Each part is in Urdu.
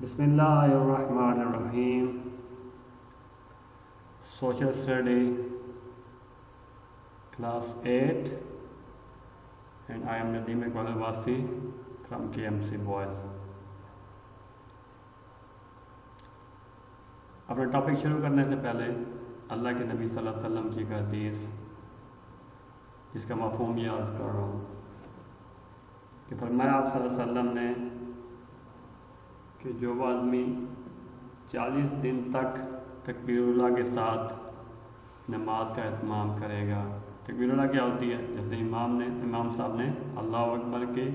بسم اللہ الرحمن الرحیم. Social Study, Class 8, and I am Nadeem Iqbal Wasi from KMC Boys. اپنا ٹاپک شروع کرنے سے پہلے اللہ کے نبی صلی اللہ علیہ وسلم کی ایک حدیث جس کا مفہوم یہ عرض کر رہا ہوں کہ فرمایا آپ صلی اللہ علیہ وسلم نے کہ جو آدمی 40 دن تک تکبیر اللہ کے ساتھ نماز کا اہتمام کرے گا. تکبیر اللہ کیا ہوتی ہے؟ جیسے امام صاحب نے اللہ اکبر کے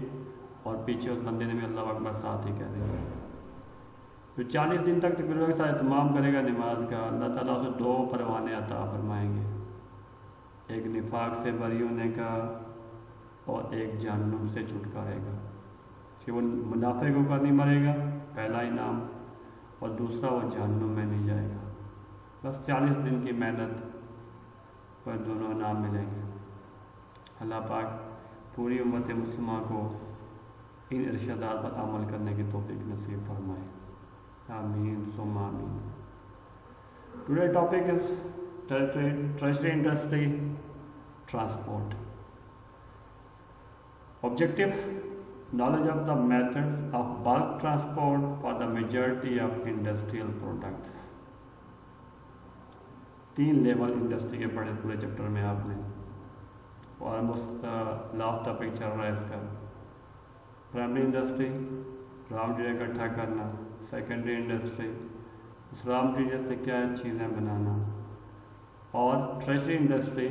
اور پیچھے اس بندے نے بھی اللہ اکبر ساتھ ہی کہہ دیا. جو 40 دن تک تکبیر اللہ کے ساتھ اہتمام کرے گا نماز کا، اللہ تعالیٰ اسے 2 پروانے عطا فرمائیں گے، ایک نفاق سے بری ہونے کا اور ایک جہنم سے چھٹکارے گا. کہ وہ منافق ہو کر نہیں مرے گا، پہلا انعام، اور دوسرا وہ جہنم میں نہیں جائے گا. بس 40 دن کی محنت پر دونوں انعام ملیں گے. اللہ پاک پوری امت مسلمہ کو ان ارشادات پر عمل کرنے کی توفیق نصیب فرمائے. آمین ثم آمین. Today topic is tertiary industry transport. Objective: knowledge of the methods of bulk transport for the majority of industrial products. 3 level industry کے پڑھے پورے چیپٹر میں آپ نے. آلموسٹ لاسٹ ٹاپک چل رہا ہے اس کا. پرائمری انڈسٹری را مٹیریل اکٹھا کرنا، سیکنڈری انڈسٹری اس را مٹیریل سے کیا چیزیں بنانا، اور ٹریشری انڈسٹری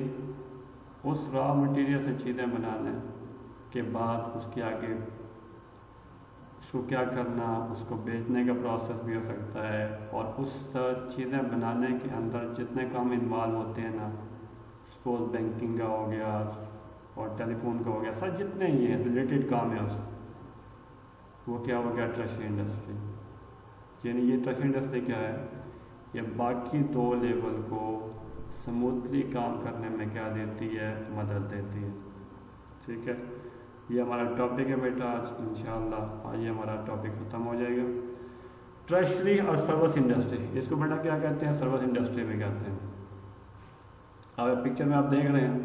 اس را مٹیریل سے چیزیں بنانے کے بعد اس کے آگے اس کو کیا کرنا، اس کو بیچنے کا پروسیس بھی ہو سکتا ہے، اور اس چیزیں بنانے کے اندر جتنے کام انوالو ہوتے ہیں نا، سپوز بینکنگ کا ہو گیا اور ٹیلی فون کا ہو گیا، سر جتنے یہ ریلیٹڈ کام ہے اس وہ کیا ہو گیا ٹریشری انڈسٹری. یعنی یہ ٹریشری انڈسٹری کیا ہے؟ یہ باقی 2 لیول کو سموتھلی کام کرنے میں کیا دیتی ہے؟ مدد دیتی ہے. ٹھیک ہے، یہ ہمارا ٹاپک ہے بیٹا آج انشاءاللہ. آج یہ ہمارا ٹاپک ختم ہو جائے گا. ٹریشری اور سروس انڈسٹری، اس کو بیٹا کیا کہتے ہیں؟ سروس انڈسٹری میں کہتے ہیں. اب پکچر میں آپ دیکھ رہے ہیں،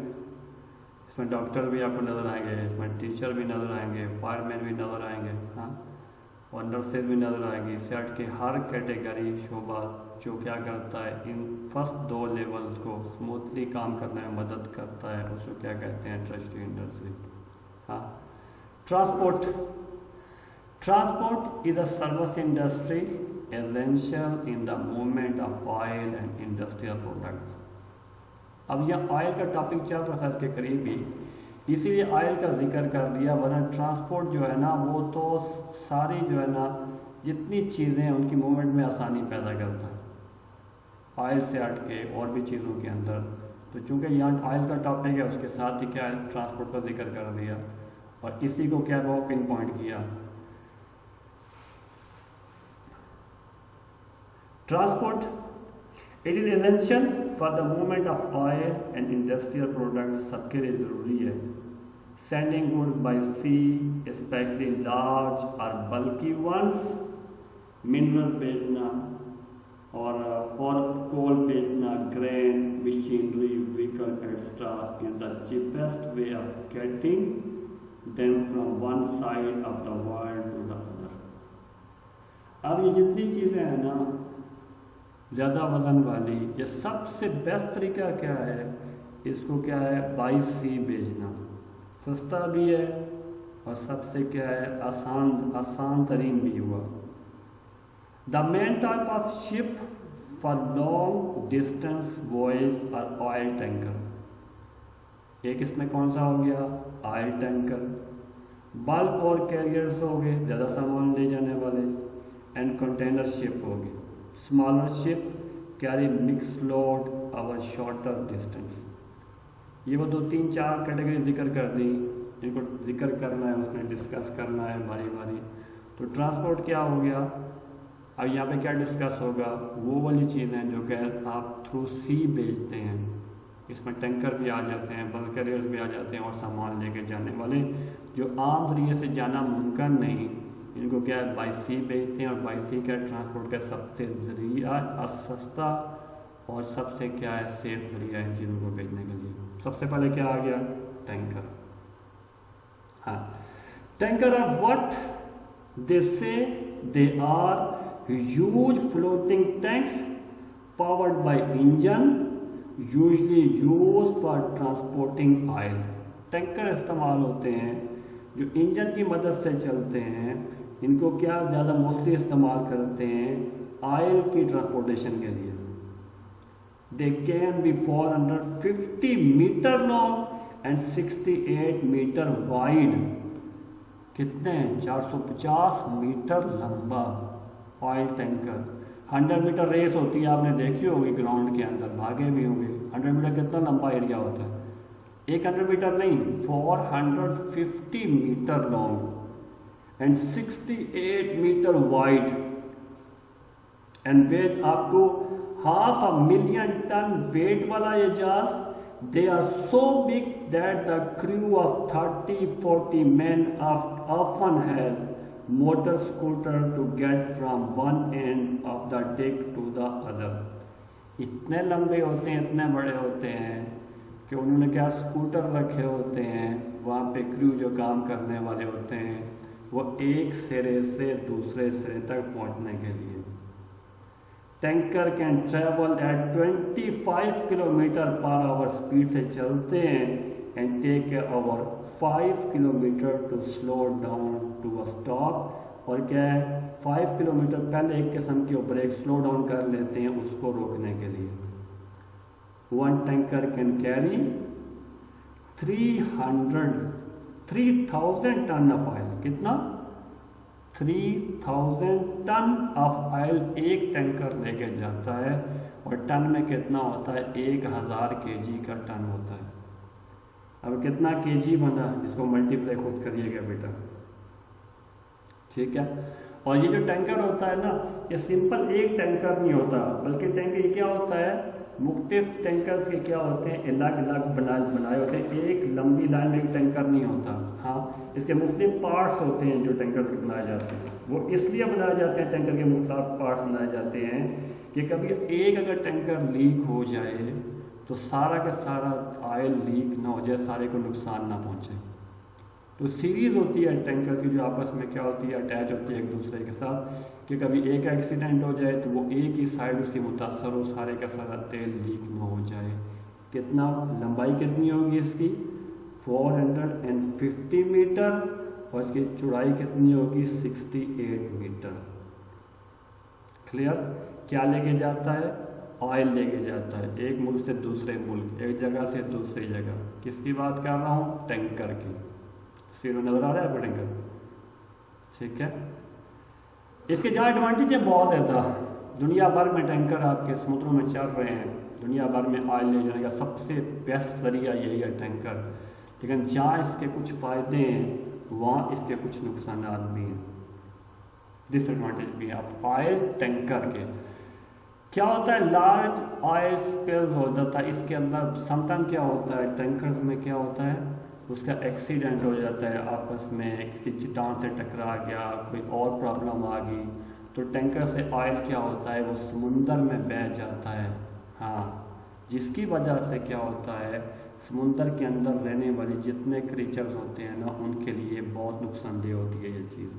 اس میں ڈاکٹر بھی آپ کو نظر آئیں گے، اس میں ٹیچر بھی نظر آئیں گے، فائر مین بھی نظر آئیں گے، ہاں، اور نرسز بھی نظر آئیں گی. سیٹ کے ہر کیٹیگری شعبہ جو کیا کرتا ہے ان فرسٹ 2 لیولز کو سموتھلی کام کرنے میں مدد کرتا ہے، اس کو کیا کہتے ہیں؟ ٹریشری انڈسٹری. ہاں. Transport is a service industry essential in the movement of oil and industrial products. اب یہ آئل کا ٹاپک چل رہا تھا اس کے قریب ہی، اسی لیے آئل کا ذکر کر دیا. ورنہ ٹرانسپورٹ جو ہے نا وہ تو ساری جو ہے نا جتنی چیزیں ہیں ان کی موومنٹ میں آسانی پیدا کرتا ہے، آئل سے ہٹ کے اور بھی چیزوں کے اندر. تو چونکہ یہاں آئل کا ٹاپک ہے اس کے ساتھ ہی کیا ہے ٹرانسپورٹ کا ذکر کر دیا، اور اسی کو کیا وہ پن پوائنٹ کیا. Transport it is essential for the movement of oil and industrial products. سب کے لیے ضروری ہے. Sending goods by sea especially large اور بلکی ونس، منرل بھیجنا اور کول بھیجنا، grain, machinery, vehicle etcetera is the cheapest way of getting them from one side of the world to the other. اب یہ جتنی چیزیں ہیں نا زیادہ وزن والی، یہ سب سے بیسٹ طریقہ کیا ہے؟ اس کو کیا ہے؟ بائی سی بھیجنا. سستا بھی ہے اور سب سے کیا ہے آسان ترین بھی ہوا. The main type of ship for long distance wise اور آئل ٹینکر. ایک اس میں کون سا ہو گیا؟ Oil tanker. بلک اور کیریئرس ہو گئے، زیادہ سامان لے جانے والے، اینڈ کنٹینر شپ ہو گئے. اسمالر شپ کیری مکس لوڈ اور شارٹر ڈسٹینس. یہ وہ 2 3 4 کیٹیگری ذکر کر دی، ان کو ذکر کرنا ہے، اس میں ڈسکس کرنا ہے باری باری. تو ٹرانسپورٹ کیا ہو گیا؟ اب یہاں پہ کیا ڈسکس ہوگا؟ وہ والی چیزیں جو کہ آپ تھرو سی بھیجتے ہیں. اس میں ٹینکر بھی آ جاتے ہیں، بلک کیریئرز بھی آ جاتے ہیں، اور سامان لے کے جانے والے جو عام ذریعے سے جانا ممکن نہیں ان کو کیا ہے بائی سی بھیجتے ہیں، اور بائی سی کا ٹرانسپورٹ کا سب سے ذریعہ سستا اور سب سے کیا ہے سیف ذریعہ ان چیزوں کو بھیجنے کے لیے۔ سب سے پہلے کیا آ گیا؟ ٹینکر۔ ہاں، tanker are what they say they are huge floating tanks powered by engine usually used for transporting oil۔ Tanker استعمال ہوتے ہیں جو انجن کی مدد سے چلتے ہیں، ان کو کیا زیادہ موسٹلی استعمال کرتے ہیں آئل کی ٹرانسپورٹیشن کے لیے۔ They can be 450 meter long and 68 meter wide۔ کتنے؟ 450 میٹر لمبا آئل ٹینکر۔ 100 میٹر ریس ہوتی ہے، آپ نے دیکھی ہوگی گراؤنڈ کے اندر، بھاگے بھی ہوں گے۔ 100 میٹر کتنا لمبا ایریا ہوتا ہے؟ 100 میٹر نہیں، 450 metre long and 68 metre wide and weight up to 500,000 ton weight والا یہ جہاز۔ They are so big that the crew of 30-40 men often has motor scooter to get from one end of the deck to the other۔ اتنے لمبے ہوتے ہیں، اتنے بڑے ہوتے ہیں کہ انہوں نے کیا اسکوٹر رکھے ہوتے ہیں، وہاں پہ کریو جو کام کرنے والے ہوتے ہیں وہ ایک سرے سے دوسرے سرے تک پہنچنے کے لیے۔ Tanker can travel at 25 kilometre per hour speed سے چلتے ہیں and take over 5 kilometre to slow down to a stop, اور کیا ہے 5 کلومیٹر پہلے ایک قسم کے اوپر ایک سلو ڈاؤن کر لیتے ہیں اس کو روکنے کے لیے۔ One tanker can carry 3000 ton of oil. کتنا؟ 3000 ٹن آف آئل ایک ٹینکر لے کے جاتا ہے، اور ٹن میں کتنا ہوتا ہے؟ 1000 kg کا ٹن ہوتا ہے۔ اب کتنا kg بنا، اس کو ملٹیپلائی خود کریے گا بیٹا، ٹھیک ہے۔ اور یہ جو ٹینکر ہوتا ہے نا، یہ سمپل ایک ٹینکر نہیں ہوتا، بلکہ ٹینکر کیا ہوتا ہے، مختلف ٹینکرز کے کیا ہوتے ہیں، الگ الگ بنائے ہوتے ہیں، ایک لمبی لائن میں ایک ٹینکر نہیں ہوتا۔ ہاں، اس کے مختلف پارٹس ہوتے ہیں جو ٹینکرز کے بنائے جاتے ہیں، وہ اس لیے بنائے جاتے ہیں، ٹینکر کے مختلف پارٹس بنائے جاتے ہیں کہ کبھی ایک اگر ٹینکر لیک ہو جائے تو سارا کا سارا آئل لیک نہ ہو جائے، سارے کو نقصان نہ پہنچے۔ تو سیریز ہوتی ہے ٹینکر کی جو آپس میں کیا ہوتی ہے، اٹیچ ہوتی ہے ایک دوسرے کے ساتھ، کہ کبھی ایک ایکسیڈنٹ ہو جائے تو وہ ایک ہی سائڈ اس کی متاثر ہو، سارے کا سارا تیل لیک نہ ہو جائے۔ کتنا لمبائی کتنی ہوگی اس کی؟ 450 میٹر، اور اس کی چوڑائی کتنی ہوگی؟ 68 میٹر۔ کلیئر؟ کیا لے کے جاتا ہے؟ آئل لے کے جاتا ہے ایک ملک سے دوسرے ملک، ایک جگہ سے دوسری جگہ۔ کس کی بات کر رہا ہوں؟ ٹینکر کی۔ تصویر نظر آ رہا ہے ٹینکر؟ ٹھیک ہے۔ اس کے جہاں ایڈوانٹیج ہے بہت زیادہ، دنیا بھر میں ٹینکر آپ کے سمندروں میں چل رہے ہیں، دنیا بھر میں آئل لے جانے کا سب سے بیسٹ ذریعہ یہی ہے ٹینکر۔ لیکن جہاں اس کے کچھ فائدے ہیں وہاں اس کے کچھ نقصانات بھی ہیں، ڈس ایڈوانٹیج بھی ہیں آپ آئل ٹینکر کے۔ کیا ہوتا ہے؟ لارج آئل اسپلز ہو جاتا ہے اس کے اندر۔ سم ٹائم کیا ہوتا ہے ٹینکرز میں، کیا ہوتا ہے اس کا ایکسیڈنٹ ہو جاتا ہے، آپس میں کسی چٹان سے ٹکرا گیا، کوئی اور پرابلم آ گئی تو ٹینکر سے آئل کیا ہوتا ہے وہ سمندر میں بہہ جاتا ہے۔ ہاں، جس کی وجہ سے کیا ہوتا ہے سمندر کے اندر رہنے والی جتنے کریچرز ہوتے ہیں نا ان کے لیے بہت نقصان دہ ہوتی ہے یہ چیز۔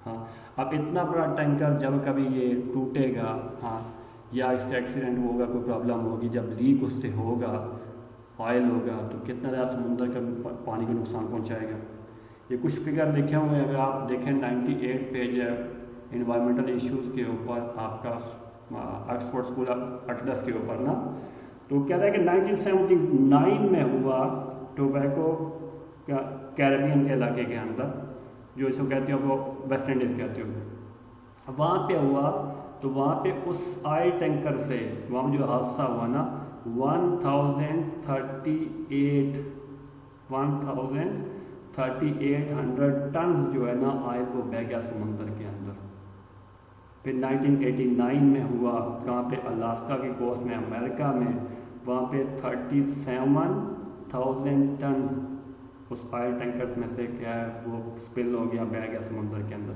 ہاں، اب اتنا بڑا ٹینکر جب کبھی یہ ٹوٹے گا، ہاں، یا اس کا ایکسیڈنٹ ہوگا، کوئی پرابلم ہوگی، جب لیک اس سے ہوگا، آئل ہوگا، تو کتنا زیادہ سمندر کا پانی کو نقصان پہنچائے گا۔ یہ کچھ فگر لکھے ہوئے ہیں، اگر آپ دیکھیں 98 پیج ہے انوائرمنٹل ایشوز کے اوپر، آپ کا آکسفورڈ اسکول اٹلس کے اوپر نا، تو کہتا ہے کہ 1979 میں ہوا ٹوبیکو کیریبین کے علاقے کے اندر، جو اس کو کہتے ہو وہ ویسٹ انڈیز کہتے ہو، وہاں پہ ہوا تو وہاں پہ اس آئل ٹینکر سے وہاں جو حادثہ ہوا نا 18,800 ٹنز جو ہے نا آئل کو بہہ گیا سمندر کے اندر۔ پھر 1989 میں ہوا کہاں پہ؟ الاسکا کی کوسٹ میں، امریکہ میں، وہاں پہ 37,000 ٹن اس آئل ٹینکر میں سے کیا ہے وہ سپل ہو گیا، بہہ گیا سمندر کے اندر۔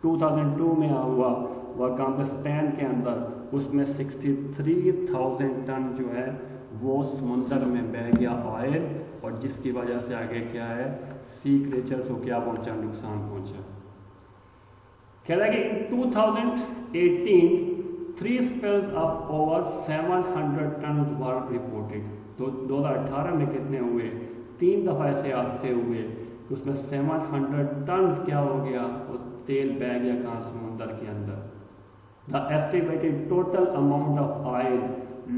2002 میں ہوا وہ کام اسپین کے اندر، اس میں 63,000 ٹن جو ہے وہ سمندر میں بہہ گیا آئل، اور جس کی وجہ سے آگے کیا ہے سی کریچرز کو کیا پہنچا، نقصان پہنچا۔ کہہ رہا ہے کہ 2018 3 spills of over 700 tons were reported۔ 2018 میں کتنے ہوئے، 3 دفعہ ایسے حادثے ہوئے کہ اس میں 700 ٹنز کیا ہو گیا، وہ تیل بہہ گیا کہاں، سمندر کے اندر۔ The estimated total amount of oil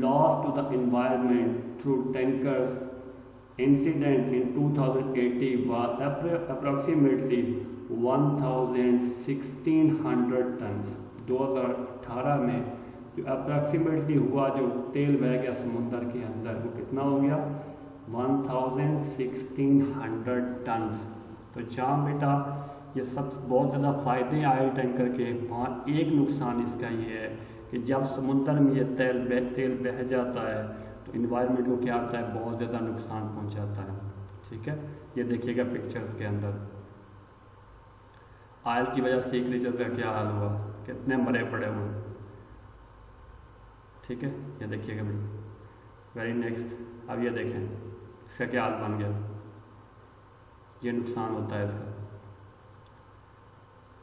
lost to the environment through tankers incident in 2018 was approximately 1,600 tons۔ 2018 میں جو اپروکسیمیٹلی ہوا جو تیل بہہ گیا سمندر کے اندر وہ کتنا ہو گیا، 1,600 ٹنز۔ تو جہاں بیٹا یہ سب بہت زیادہ فائدے ہیں آئل ٹینکر کے، وہاں ایک نقصان اس کا یہ ہے کہ جب سمندر میں یہ تیل بہہ جاتا ہے تو انوائرمنٹ کو کیا آتا ہے، بہت زیادہ نقصان پہنچاتا ہے۔ ٹھیک ہے، یہ دیکھیے گا پکچرز کے اندر آئل کی وجہ سے سی کریچرز کا کیا حال ہوا، کتنے مرے پڑے ہوئے۔ ٹھیک ہے، یہ دیکھیے گا بھائی۔ ویری نیکسٹ، اب یہ دیکھیں اس کا کیا حال بن گیا، یہ نقصان ہوتا ہے اس کا۔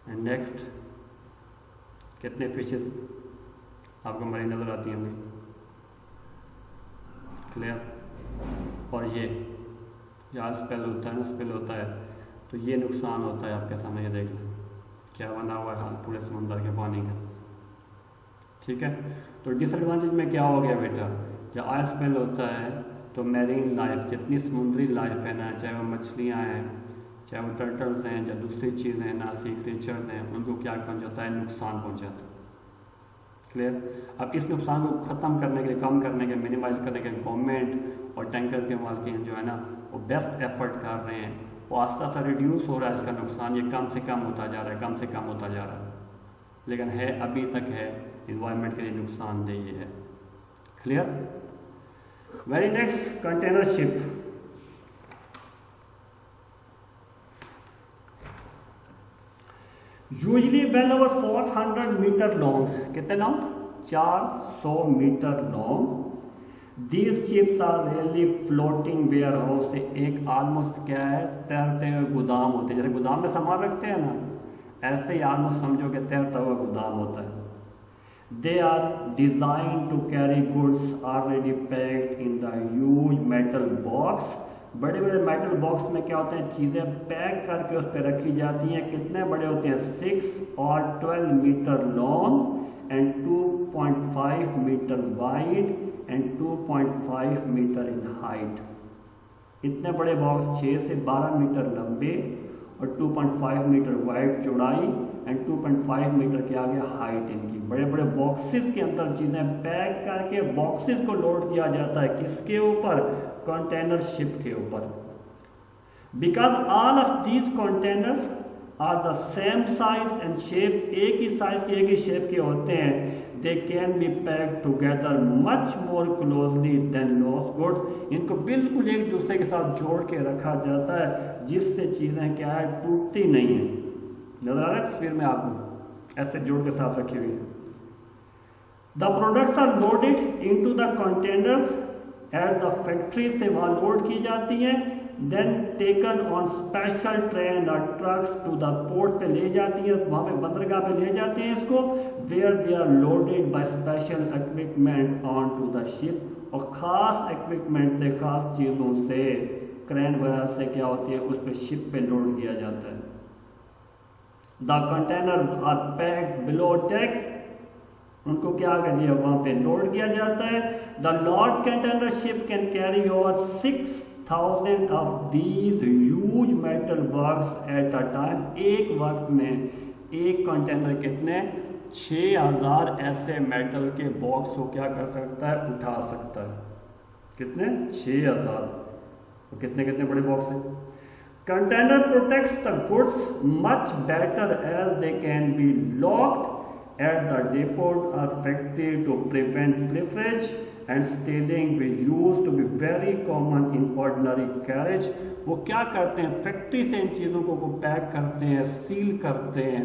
اینڈ نیکسٹ، کتنے فشز آپ کو مری نظر آتی ہیں ہمیں، کلیئر۔ اور یہ جہاں اسپیل ہوتا ہے نا، اسپیل ہوتا ہے تو یہ نقصان ہوتا ہے آپ کے سامنے، یہ دیکھ لیں کیا بنا ہوا ہے حال پورے سمندر کے پانی کا۔ ٹھیک ہے، تو ڈس ایڈوانٹیج میں کیا ہو گیا بیٹا، جب آئل اسپیل ہوتا ہے تو میرین لائف، جتنی سمندری لائف ہے نا، چاہے وہ مچھلیاں ہیں، چاہے وہ ٹرٹلز ہیں، یا دوسری چیزیں نا، سی کریچرز ہیں، ان کو کیا پہنچاتا ہے، نقصان پہنچاتا ہے۔ کلیئر۔ اب اس نقصان کو ختم کرنے کے، کم کرنے کے، منیمائز کرنے کے گورنمنٹ اور ٹینکرز کے مالکین جو ہے نا وہ بیسٹ ایفرٹ کر رہے ہیں، وہ آہستہ آہستہ ریڈیوس ہو رہا ہے اس کا نقصان، یہ کم سے کم ہوتا جا رہا ہے، کم سے کم ہوتا جا رہا ہے، لیکن ہے ابھی تک ہے انوائرمنٹ کے لیے نقصان دہ یہ ہے۔ Clear. Very next, container ship. Usually well over 400 meter long، کتنے long, 400 metre long. These ships are really floating warehouse، سے ایک آلموسٹ کیا ہے، تیرتے ہوئے گودام ہوتے ہیں، جیسے گودام میں سامان رکھتے ہیں نا، ایسے ہی آلموسٹ سمجھو کہ تیرتا ہوا گودام ہوتا ہے۔ They are designed to carry goods already packed in the huge metal box۔ بڑے بڑے میٹل باکس میں کیا ہوتے ہیں، چیزیں پیک کر کے اس پہ رکھی جاتی ہیں، کتنے بڑے ہوتے ہیں، 6 اور 12 metre long and 2.5 metre wide and 2.5 metre in height. اتنے بڑے باکس 6 سے 12 میٹر لمبے اور 2.5 میٹر وائڈ چوڑائی اینڈ 2.5 میٹر کے آگے ہائٹ ان کی۔ بڑے بڑے باکسز کے اندر چیزیں پیک کر کے باکسز کو لوڈ کیا جاتا ہے، کس کے اوپر، کنٹینر شپ کے اوپر۔ Because all of these containers are the same size and shape, ایک ہی سائز کے، ایک ہی شیپ کے ہوتے ہیں، they can be packed together much more closely than lost goods۔ ان کو بالکل ایک دوسرے کے ساتھ جوڑ کے رکھا جاتا ہے جس سے چیزیں کیا ہے، ٹوٹتی نہیں ہیں۔ نظر آ رہا ہے تصویر میں آپ کو، ایسے جوڑ کے ساتھ رکھی ہوئی ہیں۔ The products are loaded into the containers at the factory، سے وہاں لوڈ کی جاتی ہیں، then taken on special train or trucks to the port، پہ لے جاتی ہیں، وہاں پہ بندرگاہ پہ لے جاتے ہیں اس کو، where they are loaded by special equipment onto the ship، اور خاص equipment سے، خاص چیزوں سے، کرین وغیرہ سے کیا ہوتی ہے، اس پہ شپ پہ لوڈ کیا جاتا ہے۔ The containers are packed below deck، ان کو کیا کر دیا، وہاں پہ لوڈ کیا جاتا ہے۔ The large container ship can carry over 6,000 of these huge metal boxes at a time۔ ایک وقت میں ایک کنٹینر کتنے، 6,000 ایسے میٹل کے باکس کو کیا کر سکتا ہے، اٹھا سکتا ہے۔ کتنے، 6,000۔ کتنے کتنے بڑے باکس ہیں۔ Container protects the goods much better as they can be locked at the depot or factory to prevent leakage and stealing, which used to be very common in ordinary carriage۔ وہ کیا کرتے ہیں، فیکٹری سے ان چیزوں کو پیک کرتے ہیں، سیل کرتے ہیں،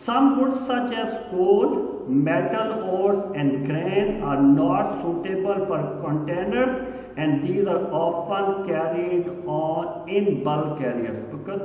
some goods such as coal, metal ores and grain are not suitable for containers and these are often carried on in bulk carriers। because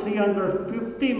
350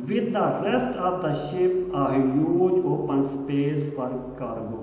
with the rest of the ship a huge open space for cargo।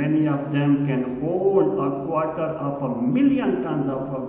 Many of them can hold a quarter of a million tons of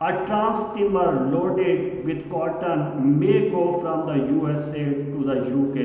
A trans steamer loaded with cotton may go from the USA to the UK।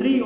3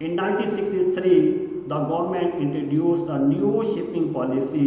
In 1963, the government introduced a new shipping policy.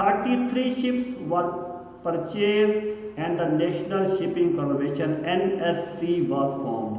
33 ships were purchased and the National Shipping Corporation (NSC) was formed.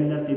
NSC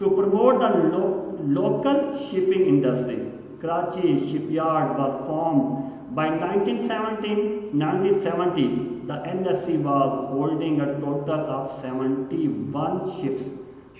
To promote the local shipping industry, Karachi shipyard was formed. By 1970, the NSC was holding a total of 71 ships.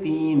3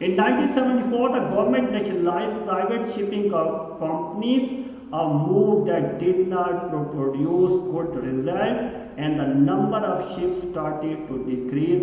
In 1974, the government nationalized private shipping companies, a move that did not produce good result and the number of ships started to decrease.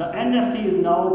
The NSC is now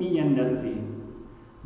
PNSC,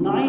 9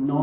9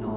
9,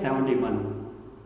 71।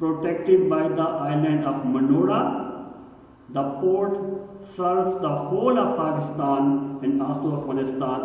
protected by the island of Manora. The port serves the whole of Pakistan and also Afghanistan.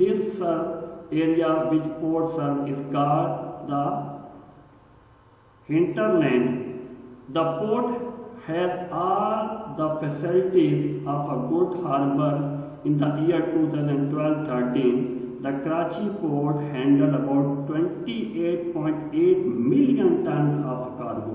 This area which port serves is called the hinterland. The port has all the facilities of a good harbour. In the year 2012-13, the Karachi port handled about 28.8 million tons of cargo.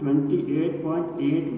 28.8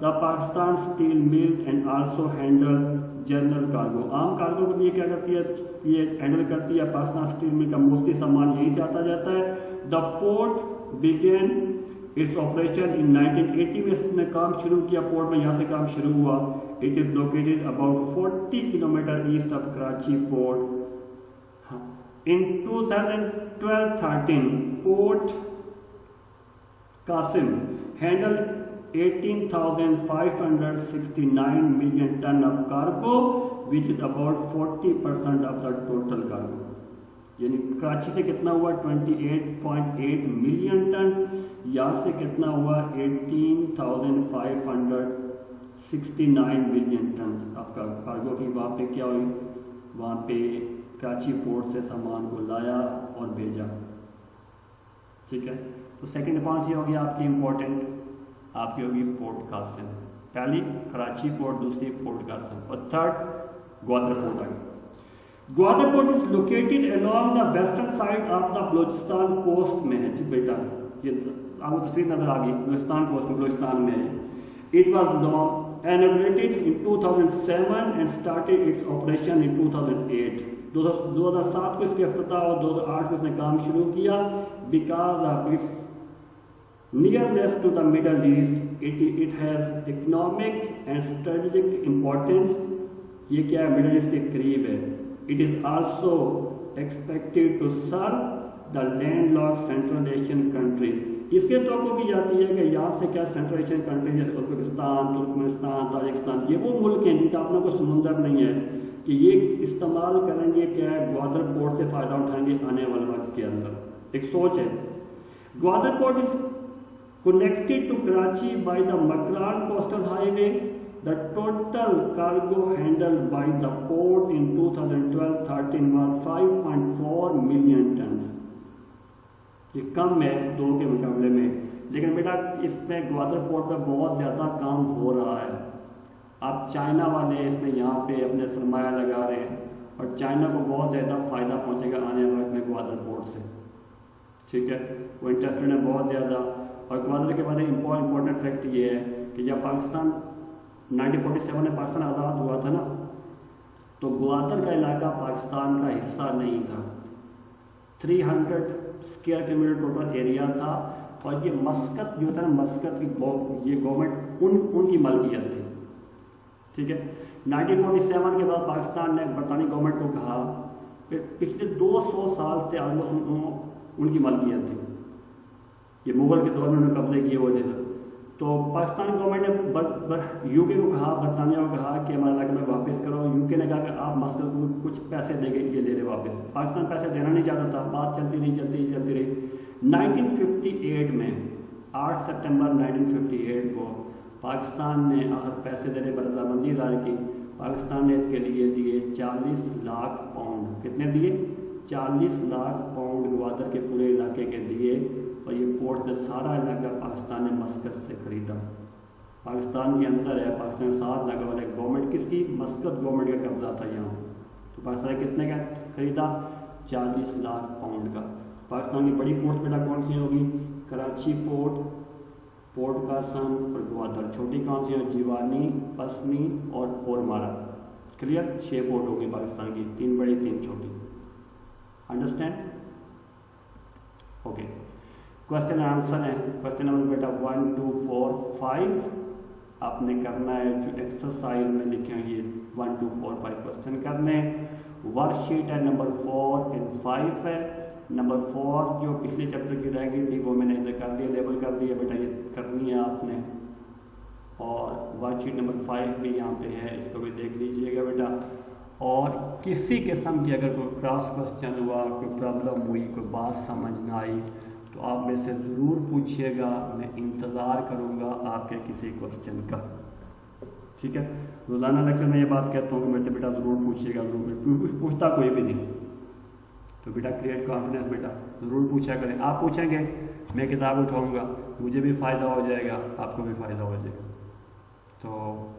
the Pakistan Steel Mill and also handle general cargo. عام کارگو کو یہ کیا کرتی ہے, یہ ہینڈل کرتی ہے. پاکستان اسٹیل مل کا موسٹلی سامان یہیں سے آتا جاتا ہے. The port began its operation in 1980 میں اس نے کام شروع کیا, پورٹ میں یہاں سے کام شروع ہوا. It is located about 40 kilometer east of Karachi port. In 2012-13, Port Qasim handled 18,569 million ton of cargo, which is about 40% of the total cargo. یعنی کراچی سے کتنا ہوا 28.8 ملین ٹن, یہاں سے کتنا ہوا 18,569 ملین ٹن آپ کا کارگو کی وہاں پہ کیا ہوئی, وہاں پہ کراچی پورٹ سے سامان کو لایا اور بھیجا. ٹھیک ہے, تو سیکنڈ کون سی ہوگی آپ کی امپورٹنٹ, آپ کی ہوگی پورٹ قاسم. پہلی کراچی پورٹ, دوسری پورٹ قاسم, اور تھرڈ گوادر پورٹ آ گئی. Gwadar port is located along the western side of the Balochistan coast میں ہے. جی بیٹا یہ آپ کو تصویر نظر آ گئی, بلوچستان کوسٹ میں, بلوچستان میں ہے. It was inaugurated in 2007 and started its operation in 2008. 2007 کو اس کے افتتاح اور 2008 میں اس نے کام شروع کیا. Because of its nearness to the Middle East, it has economic and strategic importance. یہ کیا ہے, مڈل ایسٹ کے قریب ہے. It is also expected to serve the landlocked Central Asian countries. اس کے توقع کی جاتی ہے کہ یہاں سے کیا سینٹرل ایشین کنٹری جیسے ازبکستان, ترکمنستان, تاجکستان, یہ وہ ملک ہیں جن کا اپنا کوئی سمندر نہیں ہے, کہ یہ استعمال کریں گے کیا ہے, گوادر پورٹ سے فائدہ اٹھائیں گے آنے والے وقت کے اندر. ایک سوچ ہے. Gwadar port is connected to Karachi by the Makran coastal highway. The total cargo handled by the port in 2012-13 was 5.4 million tons. یہ کم ہے دو کے مقابلے میں, لیکن بیٹا اس میں گوادر پورٹ پہ بہت زیادہ کام ہو رہا ہے. اب چائنا والے اس میں یہاں پہ اپنے سرمایہ لگا رہے ہیں, اور چائنا کو بہت زیادہ فائدہ پہنچے گا آنے والے وقت میں گوادر پورٹ سے. ٹھیک ہے, وہ انٹرسٹڈ ہے بہت زیادہ. اور گوادر کے بارے میں امپورٹنٹ فیکٹ یہ ہے کہ جب پاکستان 1947 میں پاکستان آزاد ہوا تھا نا, تو گوادر کا علاقہ پاکستان کا حصہ نہیں تھا. 300 اسکوائر کلومیٹر ٹوٹل ایریا تھا, اور یہ مسقط جو تھا نا, مسقط کی یہ گورنمنٹ ان کی ملکیت تھی. ٹھیک ہے, 1947 کے بعد پاکستان نے برطانوی گورنمنٹ کو کہا کہ پچھلے 200 سال سے آلموسٹ ان کی ملکیت تھی. یہ مغل کے دور میں انہوں نے قبضے کیے ہوئے تھے. تو پاکستانی گورنمنٹ نے یو کے کو کہا, برطانیہ کو کہا کہ ہمارے علاقے میں واپس کرو. یو کے نے کہا کہ آپ مسقط کو کچھ پیسے دے گے, یہ لے لے واپس. پاکستان پیسے دینا نہیں چاہتا تھا, بات چلتی رہی 1958 میں 8 سپٹمبر 1958 کو پاکستان نے آخر پیسے دینے پر رضامندی ظاہر کی. پاکستان نے اس کے لیے دیے 40 لاکھ پاؤنڈ. کتنے دیے؟ 40 لاکھ پاؤنڈ گوادر کے پورے علاقے کے دیے. اور یہ پورٹ کا سارا علاقہ پاکستان نے مسقط سے خریدا. پاکستان کے اندر ہے, پاکستان ساتھ لگا والے گورنمنٹ کس کی, مسقط گورنمنٹ کا قبضہ تھا یہاں. تو پاکستان کتنے کا خریدا؟ 40 لاکھ پاؤنڈ کا. پاکستان کی بڑی پورٹ بیٹا کون سی ہوگی؟ کراچی پورٹ, پورٹ قاسم اور گوادر. چھوٹی کون سی ہے؟ جیوانی, پسنی اور پورمارا. کلیئر, 6 پورٹ ہوگی پاکستان کی, 3 بڑی 3 چھوٹی. انڈرسٹینڈ؟ اوکے, کوشچن آنسر ہے. کوشچن نمبر بیٹا 1 2 4 5 آپ نے کرنا ہے, جو ایکسرسائز میں لکھیں گے 1 2 4 5 کوشچن کرنے. ورک شیٹ ہے نمبر 4 and 5 ہے. نمبر 4 جو پچھلے چیپٹر کی رہ گئی تھی وہ میں نے ادھر کر دیا, لیبل کر دیا بیٹا, یہ کرنی ہے آپ نے. اور ورک شیٹ نمبر 5 بھی یہاں پہ ہے, اس کو بھی دیکھ لیجئے گا بیٹا. اور کسی قسم کی اگر کوئی کراس کوشچن ہوا, کوئی پرابلم ہوئی, کوئی بات سمجھ نہ آئی, تو آپ میں سے ضرور پوچھیے گا. میں انتظار کروں گا آپ کے کسی کوشچن کا. ٹھیک ہے, روزانہ لیکچر میں یہ بات کہتا ہوں کہ میرے سے بیٹا ضرور پوچھیے گا, ضرور. کچھ پوچھتا کوئی بھی نہیں, تو بیٹا کریٹ کانفیڈنس بیٹا, ضرور پوچھا کریں. آپ پوچھیں گے, میں کتاب اٹھاؤں گا, مجھے بھی فائدہ ہو جائے گا, آپ کو بھی فائدہ ہو جائے گا. تو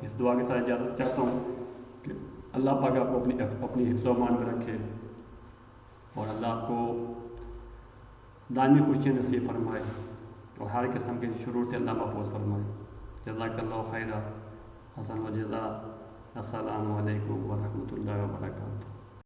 اس دعا کے ساتھ اجازت چاہتا ہوں کہ اللہ پاک آپ کو اپنی حفظ و امان میں رکھے, اور اللہ آپ کو دائمی خوشیاں نصیب فرمائے, اور ہر قسم کے شرور سے اللہ محفوظ فرمائے. جزاک اللہ خیرہ، حسن و جزا، السلام علیکم ورحمۃ اللہ وبرکاتہ۔